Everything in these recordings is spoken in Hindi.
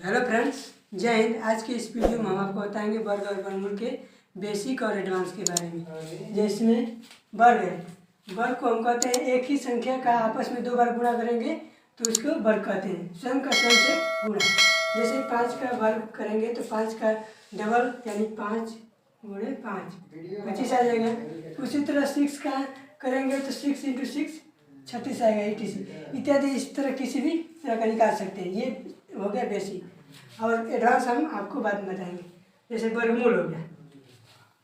हेलो फ्रेंड्स, जय हिंद। आज के इस वीडियो में हम आपको बताएंगे वर्ग और वर्गमूल के बेसिक और एडवांस के बारे में। जिसमें वर्ग है, वर्ग को हम कहते हैं एक ही संख्या का आपस में दो बार गुणा करेंगे तो उसको वर्ग कहते हैं, स्वयं का स्वयं से गुणा। जैसे 5 का वर्ग करेंगे तो 5 का डबल यानी 5 गुणे 5 25 आ जाएगा। उसी तरह 6 का करेंगे तो 6 × 6 36 आएगा, 86 इत्यादि। इस तरह किसी भी तरह का निकाल सकते हैं। ये हो गया बेसिक, और एडवांस हम आपको बाद में बताएंगे। जैसे वर्गमूल हो गया,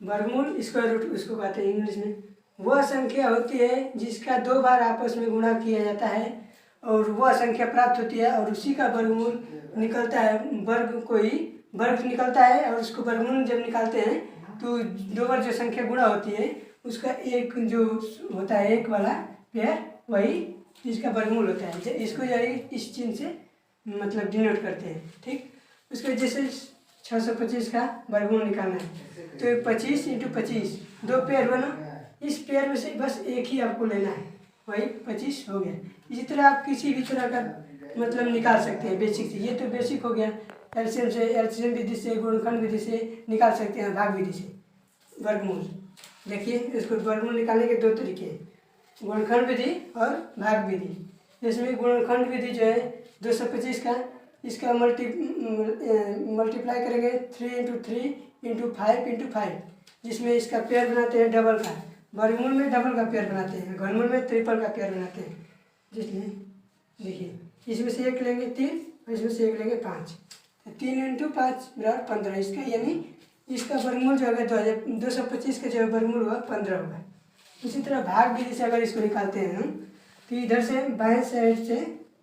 वर्गमूल स्क्वायर रूट उसको कहते हैं इंग्लिश में। वह संख्या होती है जिसका दो बार आपस में गुणा किया जाता है और वह संख्या प्राप्त होती है और उसी का वर्गमूल निकलता है। वर्ग को ही वर्ग निकलता है और उसको वर्गमूल जब निकालते हैं तो दो बार जो संख्या गुणा होती है उसका एक जो होता है एक वाला पेयर, वही इसका वर्गमूल होता है। इसको इस चिन्ह से मतलब डिनोट करते हैं, ठीक। उसके जैसे 625 का वर्गमूल निकालना है तो 25 × 25 दो पेयर बना, इस पेयर में से बस एक ही आपको लेना है, वही 25 हो गया। इसी तरह आप किसी भी तरह का मतलब निकाल सकते हैं बेसिक से। ये तो बेसिक हो गया। एलसीएम विधि से, गुणनखंड विधि से निकाल सकते हैं, भाग विधि से वर्गमूल। देखिए, इसको वर्गमूल निकालने के दो तरीके हैं, गुणनखंड विधि और भाग विधि। इसमें गुणनखंड विधि जो है 225 का, इसका मल्टीप्लाई करेंगे 3 × 3 × 5 × 5, जिसमें इसका पेयर बनाते हैं डबल का। वर्गमूल में डबल का पेयर बनाते हैं, घनमूल में ट्रिपल का पेयर बनाते हैं। जिसमें देखिए, इसमें से एक लेंगे 3 और इसमें से एक लेंगे 5, 3 × 5 = 15। इसका यानी इसका वर्गमूल जो है 225 का जो वर्गमूल होगा 15 होगा। इसी तरह भाग विधि से अगर इसको निकालते हैं हम तो इधर से बाएं साइड से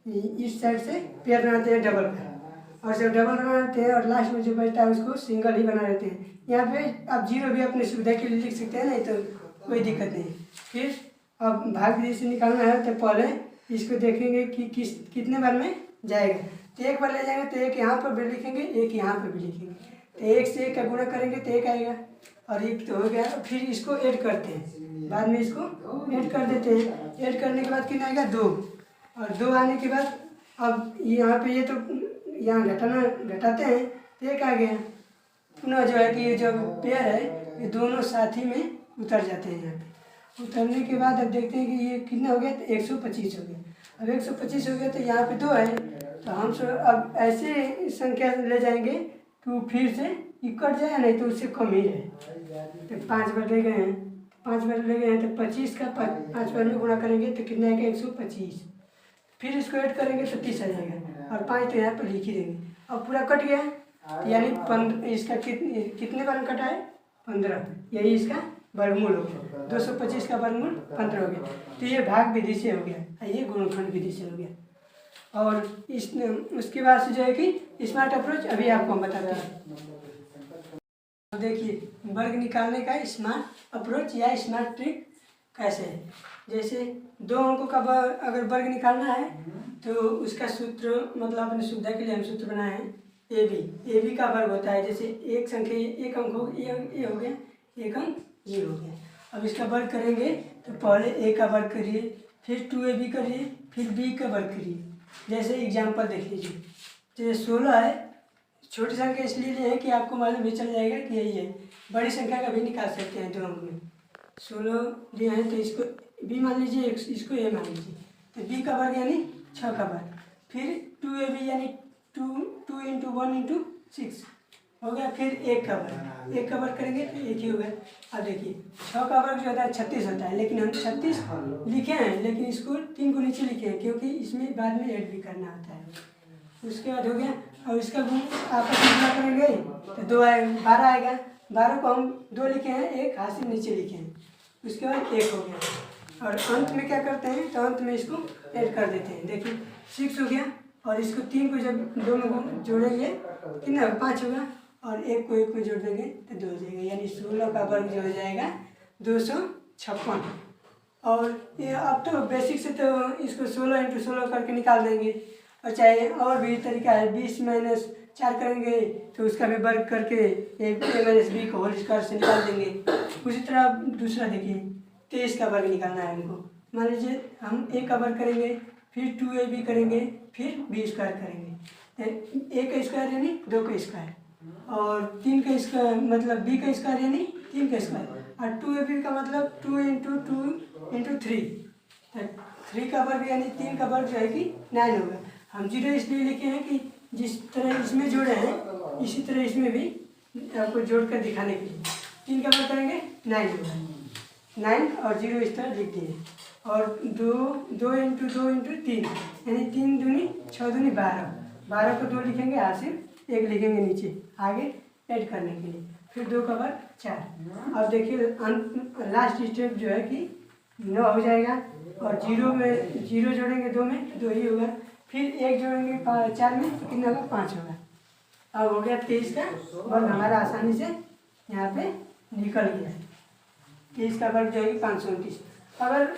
इस साइड से पेयर बनाते हैं डबल का, और जब डबल बनाते हैं और लास्ट में जो बचता है उसको सिंगल ही बना देते हैं। यहाँ पे आप जीरो भी अपनी सुविधा के लिए लिख सकते हैं, नहीं तो कोई दिक्कत नहीं। फिर अब भाग विधि से निकालना है तो पहले इसको देखेंगे कि कितने बार में जाएगा। तो एक बार ले जाएंगे तो एक यहाँ पर भी लिखेंगे, एक यहाँ पर भी लिखेंगे, तो एक से एक का गुणा करेंगे तो एक आएगा, और एक तो हो गया। फिर इसको ऐड करते हैं, बाद में इसको ऐड कर देते हैं। ऐड करने के बाद कितना आएगा 2, और 2 आने के बाद अब यहाँ पे ये तो यहाँ घटाते हैं तो एक आ गया। पुनः जो है कि ये जो पेयर है ये दोनों साथ ही में उतर जाते हैं। यहाँ पे उतरने के बाद अब देखते हैं कि ये कितना हो गया, तो 125 हो गया। अब 125 हो गया तो यहाँ पे 2 है, तो हम अब ऐसे संख्या ले जाएंगे कि फिर से ये कट जाए, नहीं तो उससे कम ही रहे। तो 5 बार ले गए हैं, 5 बार ले गए हैं तो 25 का 5 बार में गुणा करेंगे तो कितना आएगा 125। फिर इसको ऐड करेंगे तो 30 आ जाएगा, और 5 तो यहाँ पर लिख ही देंगे। अब पूरा कट गया, यानी 15। इसका कितने बार कटा है 15, यही इसका वर्गमूल हो गया। 225 का वर्गमूल 15 हो गया। तो ये भाग विधि से हो गया, ये गुणनखंड विधि से हो गया। और उसके बाद से जो है कि स्मार्ट अप्रोच अभी आपको हम बताते हैं। देखिए, वर्ग निकालने का स्मार्ट अप्रोच या स्मार्ट ट्रिक कैसे है। जैसे 2 अंकों का अगर वर्ग निकालना है तो उसका सूत्र मतलब अपनी सुविधा के लिए हम सूत्र बनाए हैं ए बी का वर्ग होता है। जैसे एक संख्या एक अंक हो ए हो गया, एक अंक ये हो गया। अब इसका वर्ग करेंगे तो पहले ए का वर्ग करिए, फिर 2ab करिए, फिर बी का वर्ग करिए। जैसे एग्जाम्पल देख लीजिए, जैसे 16 है, छोटी संख्या इसलिए है कि आपको मालूम भी चल जाएगा कि यही है। बड़ी संख्या का भी निकाल सकते हैं 2 अंक में। 16 दिए हैं तो इसको बी मान लीजिए, इसको ए मान लीजिए, तो बी का वर्ग यानी 6 का वर्ग। फिर 2ab यानी 2 × 1 × 6 हो गया। फिर 1 का वर्ग, 1 का वर्ग करेंगे तो 1 ही हो गया। अब देखिए 6 का वर्ग जो होता है 36 होता है, लेकिन हम 36 लिखे हैं, लेकिन इसको 3 को नीचे लिखे हैं क्योंकि इसमें बाद में ऐड भी करना होता है। उसके बाद हो गया, और इसका गुण आपस में गुणा करेंगे तो 2 आएगा, 12 आएगा। 12 को हम 2 लिखे हैं, एक हाथ से नीचे लिखे हैं, उसके बाद 1 हो गया। और अंत में क्या करते हैं, तो अंत में इसको ऐड कर देते हैं। देखिए 6 हो गया, और इसको 3 को जब दोनों को जोड़ेंगे कितना 5 होगा, और 1 को 1 में जोड़ देंगे तो 2 हो जाएगा। यानी 16 का वर्ग जो हो जाएगा 256। और ये अब तो बेसिक से तो इसको 16 × 16 करके निकाल देंगे, और चाहे और भी तरीका है, 20 - 4 करेंगे तो उसका भी वर्ग करके a - b को होल स्क्वायर से निकाल देंगे। उसी तरह दूसरा देखिए, 23 का वर्ग निकालना है हमको। मान लीजिए हम a का वर्ग करेंगे, फिर 2ab करेंगे, फिर b² करेंगे, ए का स्क्वायर यानी 2 का स्क्वायर, और 3 का स्क्वायर मतलब बी का स्क्वायर यानी 3 का स्क्वायर, और 2ab का मतलब 2 इंटू 2 इंटू 3, 3 का वर्ग यानी 3 का वर्ग जो है कि 9 होगा। हम 0 इसलिए लिखे हैं कि जिस तरह इसमें जोड़े हैं इसी तरह इसमें भी आपको जोड़ कर दिखाने के लिए 3 का वर्ग करेंगे 9 होगा, 9 और 0 इस तरह लिख दिए, और 2 इंटू 2 इंटू 3 यानी 3 दूनी 6 दूनी 12, 12 को 2 लिखेंगे, यहाँ से 1 लिखेंगे नीचे आगे ऐड करने के लिए, फिर 2 का वर्ग 4। अब देखिए अंत लास्ट स्टेप जो है कि 9 हो जाएगा, और 0 में 0 जोड़ेंगे 2 में 2 ही होगा, फिर 1 जोड़ेंगे 4 में तो कितना होगा 5 होगा। अब हो गया 23 का वर्ग हमारा आसानी से यहाँ पे निकल गया। 23 का वर्ग जो है 529। अगर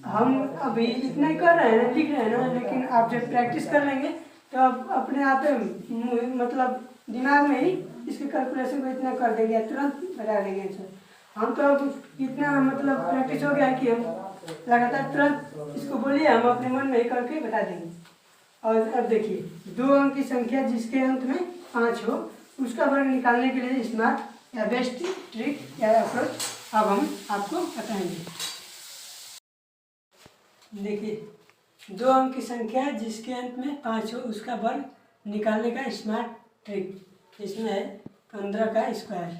हम अभी इतना ही कर रहे हैं ना, लिख रहे हैं ना, लेकिन आप जब प्रैक्टिस कर लेंगे तो आप अपने आप मतलब दिमाग में ही इसके कैलकुलेशन को इतना कर देंगे, तुरंत बता देंगे आंसर। हम तो अब इतना मतलब प्रैक्टिस हो गया कि हम लगातार तुरंत इसको बोलिए, हम अपने मन में ही करके बता देंगे। और अब देखिए 2 अंक की संख्या जिसके अंत में 5 हो उसका वर्ग निकालने के लिए स्मार्ट या बेस्ट ट्रिक या अप्रोच अब हम आपको बताएंगे। देखिए 2 अंक की संख्या जिसके अंत में 5 हो उसका वर्ग निकालने का स्मार्ट ट्रिक, इसमें है 15 का स्क्वायर।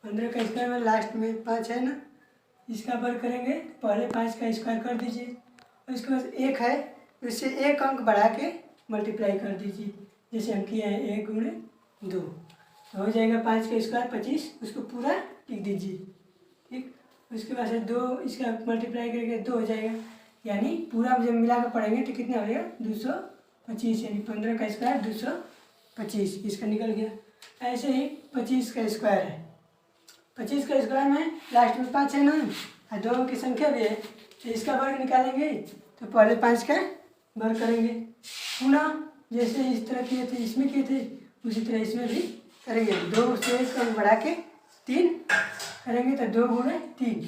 15 का स्क्वायर में लास्ट में 5 है ना, इसका वर्ग करेंगे, पहले 5 का स्क्वायर कर दीजिए, और इसके बाद 1 है उससे 1 अंक बढ़ा के मल्टीप्लाई कर दीजिए, जैसे हम किए हैं 1 गुणे 2, तो हो जाएगा 5 का स्क्वायर 25, उसको पूरा लिख दीजिए, ठीक। उसके बाद से 2 इसका मल्टीप्लाई करके 2 हो जाएगा, यानी पूरा जब मिला कर पढ़ेंगे तो कितना हो जाएगा 225, यानी 15 का स्क्वायर 225, इसका निकल गया। ऐसे ही 25 का स्क्वायर है, 25 का स्क्वायर में लास्ट में 5 है ना, और 2 की संख्या भी है, तो इसका वर्ग निकालेंगे तो पहले 5 का वर्ग करेंगे, पुनः जैसे इस तरह किए थे इसमें किए थे उसी तरह इसमें भी करेंगे। 2 से 1 अंक बढ़ा के 3 करेंगे तो 2 गुणे 3,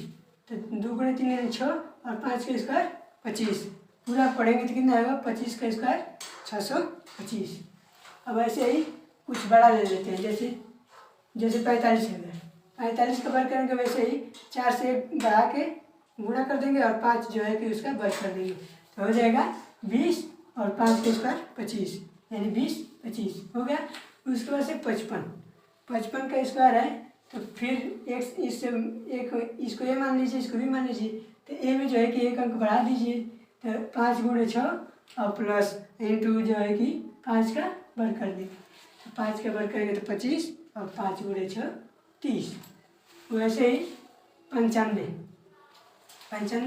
तो 2 गुणे 3 यानी 6, और 5 का स्क्वायर 25, पूरा पढ़ेंगे तो कितना आएगा 25 का स्क्वायर 625। अब ऐसे ही कुछ बड़ा ले लेते हैं, जैसे 45 है, 45 का वर्ग करेंगे, वैसे ही 4 से 1 बढ़ा के गुणा कर देंगे, और 5 जो है कि उसका वर्ग कर देंगे, तो हो जाएगा 20, और 5 का स्क्वायर 25, यानी 20 25 हो गया। उसके बाद से 55 का स्क्वायर है, तो फिर एक इससे एक इसको ए मान लीजिए, इसको भी मान लीजिए, तो ए में जो है कि 1 अंक बढ़ा दीजिए, तो 5 गुणे 6 और प्लस इंटू जो है कि 5 का वर्ग कर देंगे, तो 5 का वर्ग करेंगे तो 25, और 5 गुणे 6 30। वैसे ही 95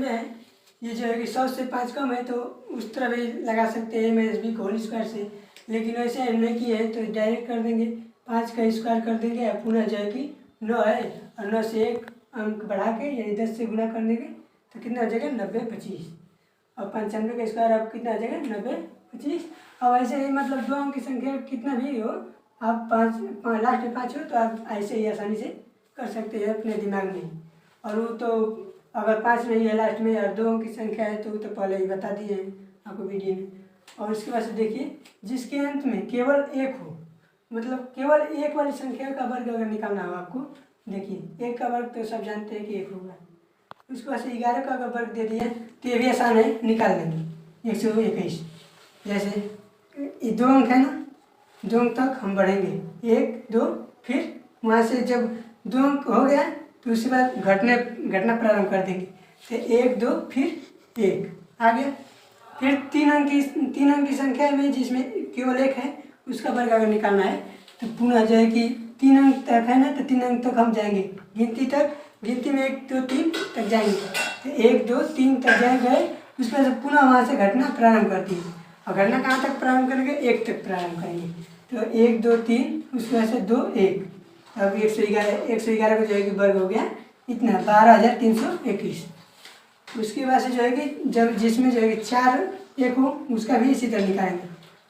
है, ये जो है कि 100 से 5 कम है, तो उस तरह भी लगा सकते हैं MSB को होल स्क्वायर से, लेकिन वैसे हम नहीं किए हैं तो डायरेक्ट कर देंगे, 5 का स्क्वायर कर देंगे, और पुनः जो है कि 9 है, और 9 से 1 अंक बढ़ा के यानी 10 से गुणा कर देंगे तो कितना हो जाएगा 90 25, और 95 का स्क्वायर अब कितना आ जाएगा 90 25। और ऐसे ही मतलब 2 अंक की संख्या कितना भी हो, आप 5 लास्ट में 5 हो तो आप ऐसे ही आसानी से कर सकते हैं अपने दिमाग में। और वो तो अगर 5 नहीं है लास्ट में और 2 अंक की संख्या है तो वो तो पहले ही बता दिए हैं आपको वीडियो में। और उसके बाद से देखिए जिसके अंत में केवल 1 हो, मतलब केवल 1 वाली संख्या का वर्ग अगर निकालना हो आपको, देखिए 1 का वर्ग तो सब जानते हैं कि 1 होगा, उसके बाद से 11 का अगर वर्ग दे दिया तो ये भी आसान है, निकाल देंगे 121। जैसे ये 2 अंक है ना, 2 अंक तक हम बढ़ेंगे 1 2, फिर वहाँ से जब 2 अंक हो गया तो उसके बाद घटना प्रारंभ कर देंगे, तो 1 2 फिर 1 आ गया। फिर 3 अंक की संख्या में जिसमें केवल 1 है उसका वर्ग अगर निकालना है तो पुनः जो है कि 3 अंक तक है ना, तो 3 अंक तक हम जाएंगे गिनती में 1 2 3 तक जाएंगे, तो 1 2 3 तक जाएंगे। उसके बाद पुनः वहाँ से घटना प्रारंभ कर दी, और घटना कहाँ तक प्रारंभ करेंगे 1 तक प्रारंभ करेंगे, तो 1 2 3 उसके बाद से 2 1, अब 111 का जो है कि वर्ग हो गया इतना 12321। उसके बाद से जो है कि जब जिसमें जो है कि 4 1 हो उसका भी इसी तरह निकालेंगे,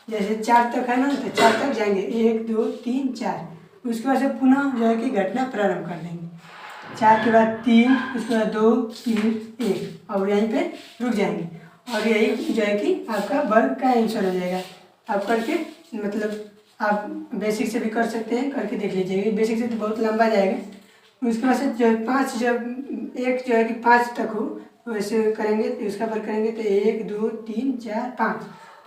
जैसे 4 तक है ना तो 4 तक जाएंगे 1 2 3 4, उसके बाद से पुनः जो है कि घटना प्रारंभ कर देंगे, 4 के बाद 3 उसके बाद 2 3 1 और यहीं पे रुक जाएंगे, और यही जो है कि आपका वर्ग का आंसर हो जाएगा। आप करके मतलब आप बेसिक से भी कर सकते हैं, करके देख लीजिएगा। बेसिक से तो बहुत लंबा जाएगा। उसके बाद से जो 5 जब एक जो है कि 5 तक हो वैसे करेंगे तो उसका पर करेंगे तो 1 2 3 4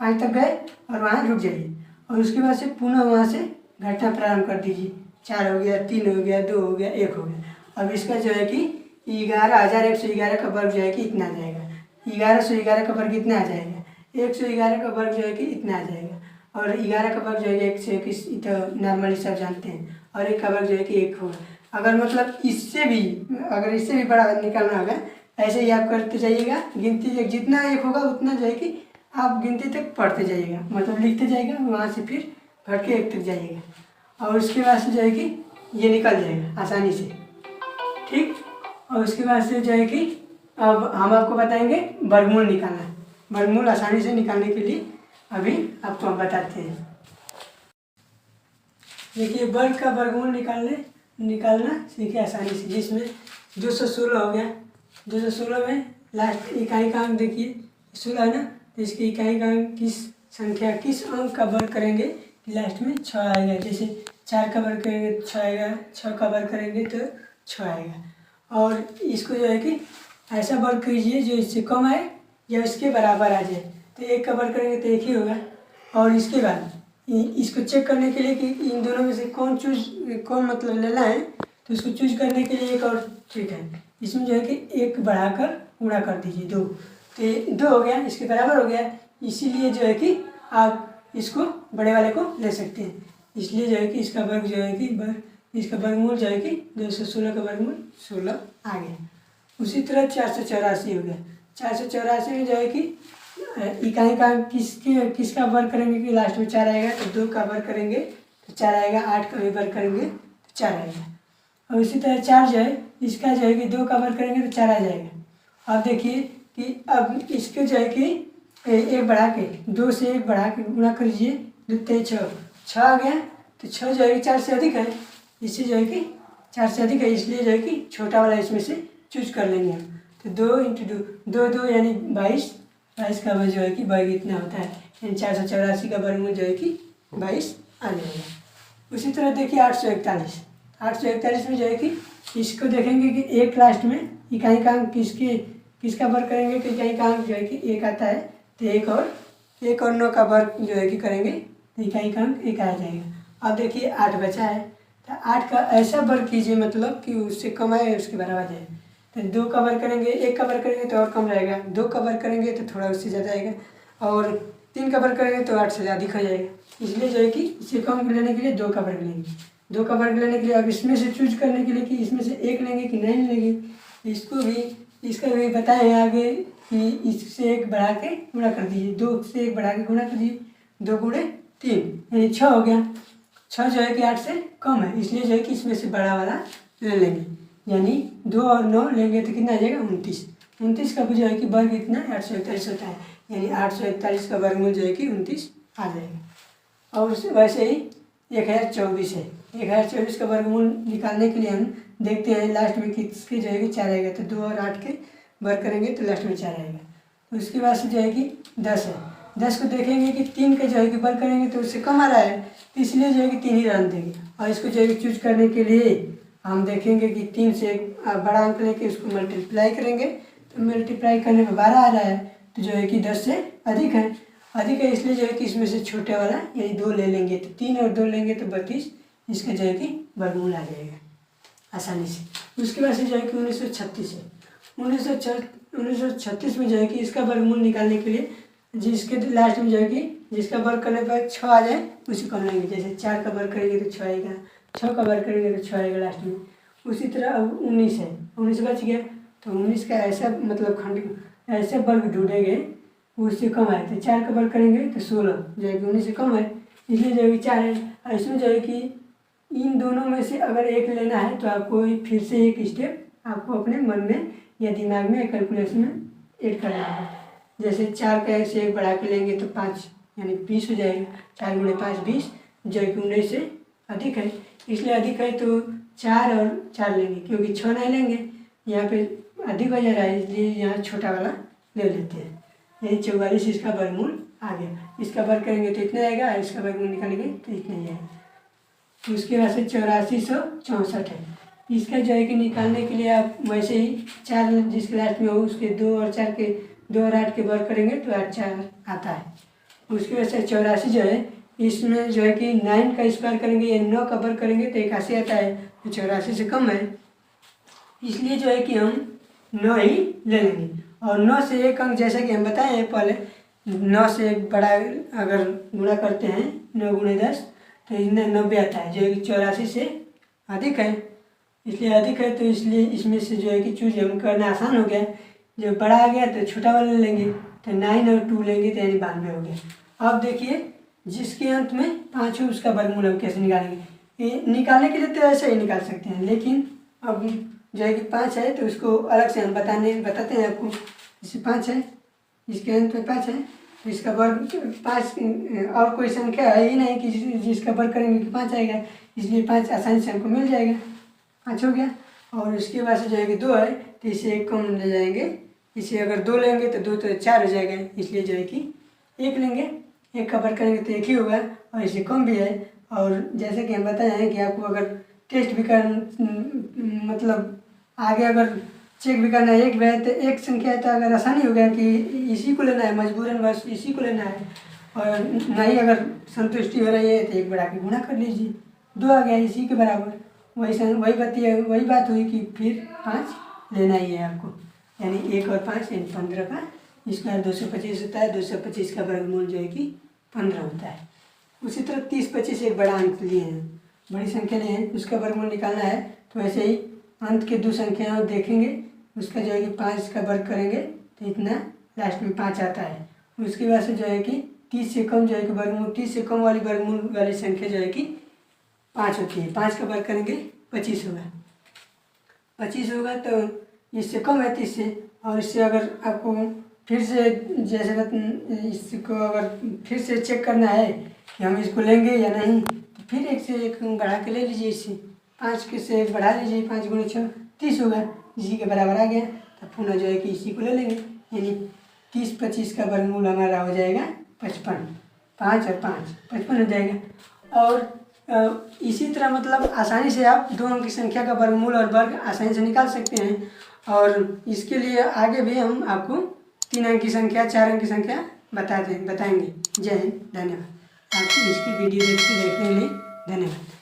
5 तक गए और वहाँ रुक जाइए। और उसके बाद से पुनः वहाँ से घटना प्रारंभ कर दीजिए। 4 हो गया, 3 हो गया, 2 हो गया, 1 हो गया। अब इसका जो है कि 11,111 का वर्ग जो है कि इतना आ जाएगा। 1111 का वर्ग इतना आ जाएगा। 111 का वर्ग जो है कि इतना आ जाएगा। और 11 का वर्ग जो है 121 तो नॉर्मली सब जानते हैं। और 1 का वर्ग जो है कि 1 होगा। अगर मतलब इससे भी बड़ा निकालना होगा, ऐसे ही आप करते जाइएगा। गिनती जितना 1 होगा उतना जो है कि आप गिनती तक पढ़ते जाइएगा, मतलब लिखते जाइएगा। वहाँ से फिर घट के 1 तक जाइएगा और उसके बाद से जो है कि ये निकल जाएगा आसानी से, ठीक। और उसके बाद से जो है कि अब हम आपको बताएंगे वर्गमूल निकालना। वर्गमूल आसानी से निकालने के लिए अभी आपको हम बताते हैं। देखिए वर्ग का वर्गमूल निकालना सीखे आसानी से, जिसमें 216 हो गया। 216 में लास्ट इकाई का अंक देखिए 16 है ना, तो इसकी इकाई का अंक किस अंक का वर्ग करेंगे कि लास्ट में 6 आएगा। जैसे 4 का वर्ग करेंगे तो 6 आएगा, 6 का वर्ग करेंगे तो 6 आएगा। और इसको जो है कि ऐसा वर्ग कीजिए जो इससे कम आए या इसके बराबर आ जाए। तो 1 का वर्ग करेंगे तो 1 ही होगा। और इसके बाद इसको चेक करने के लिए कि इन दोनों में से कौन मतलब लेना है, तो इसको चूज करने के लिए एक और ट्रिक है। इसमें जो है कि 1 बढ़ाकर गुणा कर दीजिए 2, तो 2 हो गया, इसके बराबर हो गया। इसीलिए जो है कि आप इसको बड़े वाले को ले सकते हैं। इसलिए जो है कि इसका वर्ग जो है कि इसका वर्गमूल जो है कि 216 का वर्गमूल 16 आ गया। उसी तरह 484 हो गया। 484 में जो है कि इकाई का किसका वर्ग करेंगे कि लास्ट में 4 आएगा, तो 2 का वर्ग करेंगे तो 4 आएगा। 8 का भी वर्ग करेंगे तो 4 आएगा। और इसी तरह 4 जो है इसका जो है कि 2 का वर्ग करेंगे तो 4 आ जाएगा। अब देखिए कि अब इसके जो है कि 1 बढ़ा के 2 से 1 बढ़ा के गुणा कर लीजिए, 2 3 6 आ गया। तो 6 जो है कि 4 से अधिक है, इससे जो है कि 4 से अधिक है, इसलिए जो है कि छोटा वाला इसमें से चूज कर लेंगे हम। तो 2 × 2 2 यानी 22 का वर्ग जो है कि वर्ग इतना होता है, यानी 484 का वर्गमूल जो है कि 22 आ जाएगा। उसी तरह देखिए 841 में जो है कि इसको देखेंगे कि 1 लास्ट में इकाई का अंक किसका वर्ग करेंगे कि इकाई का अंक जो है कि 1 आता है, तो 1 और 9 का वर्ग जो है कि करेंगे तो इकाई का अंक 1 आ जाएगा। अब देखिए 8 बचा है, तो 8 का ऐसा वर्ग कीजिए मतलब कि उससे कम आए उसके बराबर जाए। तो 2 का वर्ग करेंगे, 1 का वर्ग करेंगे तो और कम रहेगा, 2 का वर्ग करेंगे तो थोड़ा उससे ज़्यादा आएगा, और 3 का वर्ग करेंगे तो 8 से अधिक हो जाएगा। इसलिए जो है कि इससे कम लेने के लिए 2 का वर्ग लेंगे। 2 का वर्ग लेने के लिए अब इसमें से चूज करने के लिए कि इसमें से 1 लेंगे कि नहीं लेंगे, इसका भी बताएं आगे कि इससे 1 बढ़ा के गुणा कर दीजिए। 2 से 1 बढ़ा के गुणा कर दीजिए, 2 × 3 यानी 6 हो गया। 6 जो है कि 8 से कम है, इसलिए जो है कि इसमें से बड़ा वाला ले लेंगे, यानी 2 और 9 लेंगे तो कितना आ जाएगा 29 का जो है कि वर्ग इतना 841 होता है, यानी 841 का वर्गमूल जो है कि 29 आ जाएगा। और वैसे ही 1024 है। 1024 का वर्गमूल निकालने के लिए हम देखते हैं लास्ट में किसके जो है कि 4 आएगा, तो 2 और 8 के वर्ग करेंगे तो लास्ट में 4 आएगा। तो उसके बाद से जो है कि 10 है। 10 को देखेंगे कि 3 के जो है कि वर्ग करेंगे तो उससे कम आ रहा है, इसलिए जो है कि 3 ही रहने देंगे। और इसको जो है कि चूज करने के लिए हम देखेंगे कि 3 से बड़ा अंक लेके उसको मल्टीप्लाई करेंगे, तो मल्टीप्लाई करने में 12 आ रहा है, तो जो है कि 10 से अधिक है, इसलिए जो है कि इसमें से छोटे वाला यानी 2 ले लेंगे, तो 3 और 2 लेंगे तो 32, इसका जो है कि वर्गमूल आ जाएगा आसानी से। उसके बाद से जो है कि 1936 है। 1936 में जो है कि इसका वर्गमूल निकालने के लिए जिसके लास्ट में जो है कि जिसका वर्ग करने पर 6 आ जाए उसी को हम लेंगे। जैसे 4 का वर्ग करेंगे तो 6 आएगा, 6 का वर्ग करेंगे तो 6 आएगा लास्ट में। उसी तरह अब 19 है, 19 बच गया, तो 19 का ऐसा मतलब खंड ऐसे वर्ग ढूंढेंगे उससे कम आए, तो 4 का वर्ग करेंगे तो 16 जो है कि 19 से कम है, इसलिए जो है कि 4 है। इसमें जो है कि इन दोनों में से अगर एक लेना है तो आपको फिर से एक स्टेप आपको अपने मन में या दिमाग में कैलकुलेशन में ऐड करना है। जैसे 4 का से 1 बढ़ा के लेंगे तो 5 यानी 20 हो जाएगा, 4 × 5 20, जो कि 19 से अधिक है, इसलिए अधिक है तो 4 और 4 लेंगे, क्योंकि 6 नहीं लेंगे, यहाँ पे अधिक हो जा रहा है, इसलिए यहाँ छोटा वाला ले लेते हैं। यही 44 इसका वर्गमूल आ गया। इसका वर्ग करेंगे तो इतना आएगा, इसका वर्गमूल निकालेंगे तो इतना ही आएगा। तो उसके बाद से 8464 है। इसका जो है कि निकालने के लिए आप वैसे ही 4 जिसके लास्ट में हो उसके 2 और 4 के 2 और 8 के वर्ग करेंगे तो 8 4 आता है। उसकी वजह से 84 जो है इसमें जो है कि 9 का स्क्वायर करेंगे या 9 का वर्ग करेंगे तो 81 आता है, तो 84 से कम है, इसलिए जो है कि हम 9 ही ले लेंगे। और 9 से एक अंक जैसा कि हम बताए हैं पहले, 9 से एक बड़ा अगर गुणा करते हैं 9 गुणे 10 तो इतना 90 आता है, जो है कि 84 से अधिक है, इसलिए अधिक है। तो इसलिए इसमें से जो है कि चूज हम करना आसान हो गया। जब बड़ा आ गया तो छोटा वाला लेंगे, तो 9 और 2 लेंगे तो यानी 92 हो गया। अब देखिए जिसके अंत में 5 हो उसका वर्गमूल हम कैसे निकालेंगे। ये निकालने के लिए तो ऐसे ही निकाल सकते हैं, लेकिन अब जो है कि 5 है तो उसको अलग से हम बताते हैं आपको। जैसे 5 है, इसके अंत में 5 है तो इसका वर्ग 5 और कोई संख्या है ही नहीं कि जिसका वर्ग करेंगे कि 5 आएगा, इसलिए 5 आसानी से हमको मिल जाएगा, 5 हो गया। और उसके बाद से जो है कि 2 है तो इसे एक कम ले जाएंगे, इसे अगर 2 लेंगे तो 2 तो 4 हो जाएगा, इसलिए जो है कि 1 लेंगे, 1 का वर्ग करेंगे तो 1 ही होगा और इसे कम भी है। और जैसे कि हम बताए हैं कि आपको अगर टेस्ट भी कर मतलब आगे अगर चेक भी करना है, एक है तो एक संख्या है तो अगर आसानी हो गया कि इसी को लेना है, मजबूरन बस इसी को लेना है, और नहीं अगर संतुष्टि हो रही है तो एक बढ़ा के गुणा कर लीजिए, 2 आ गया इसी के बराबर। वही बात हुई कि फिर 5 लेना ही है आपको, यानी 1 और 5 यानी 15 का स्क्वायर 225 होता है। 225 का वर्गमूल जो है कि 15 होता है। उसी तरह 30 25 एक बड़ा अंक लिए हैं, बड़ी संख्या लिए हैं, उसका वर्गमूल निकालना है। तो वैसे ही अंत के 2 संख्याएं देखेंगे, उसका जो है कि 5 का वर्ग करेंगे तो इतना लास्ट में 5 आता है। उसके बाद से जो है कि 30 से कम जो है कि वर्गमूल 30 से कम वाली वर्गमूल वाली संख्या जो है कि 5 होती है। 5 का वर्ग करेंगे 25 होगा, 25 होगा तो इससे कम है 30 से। और इससे अगर आपको फिर से जैसे इसको अगर फिर से चेक करना है कि हम इसको लेंगे या नहीं, तो फिर 1 से 1 बढ़ा के ले लीजिए, इससे 5 के से 1 बढ़ा लीजिए, 5 गुणे 6 30 होगा, इसी के बराबर आ गया। तो पुनः जो है कि इसी को ले लेंगे, यानी 30 25 का वर्गमूल हमारा हो जाएगा 55, 5 और 5 55 हो जाएगा। और इसी तरह मतलब आसानी से आप 2 अंक की संख्या का वर्गमूल और वर्ग आसानी से निकाल सकते हैं। और इसके लिए आगे भी हम आपको 3 अंक की संख्या 4 अंक की संख्या बताएंगे। जय हिंद, धन्यवाद। आप इसकी वीडियो देखने के लिए धन्यवाद।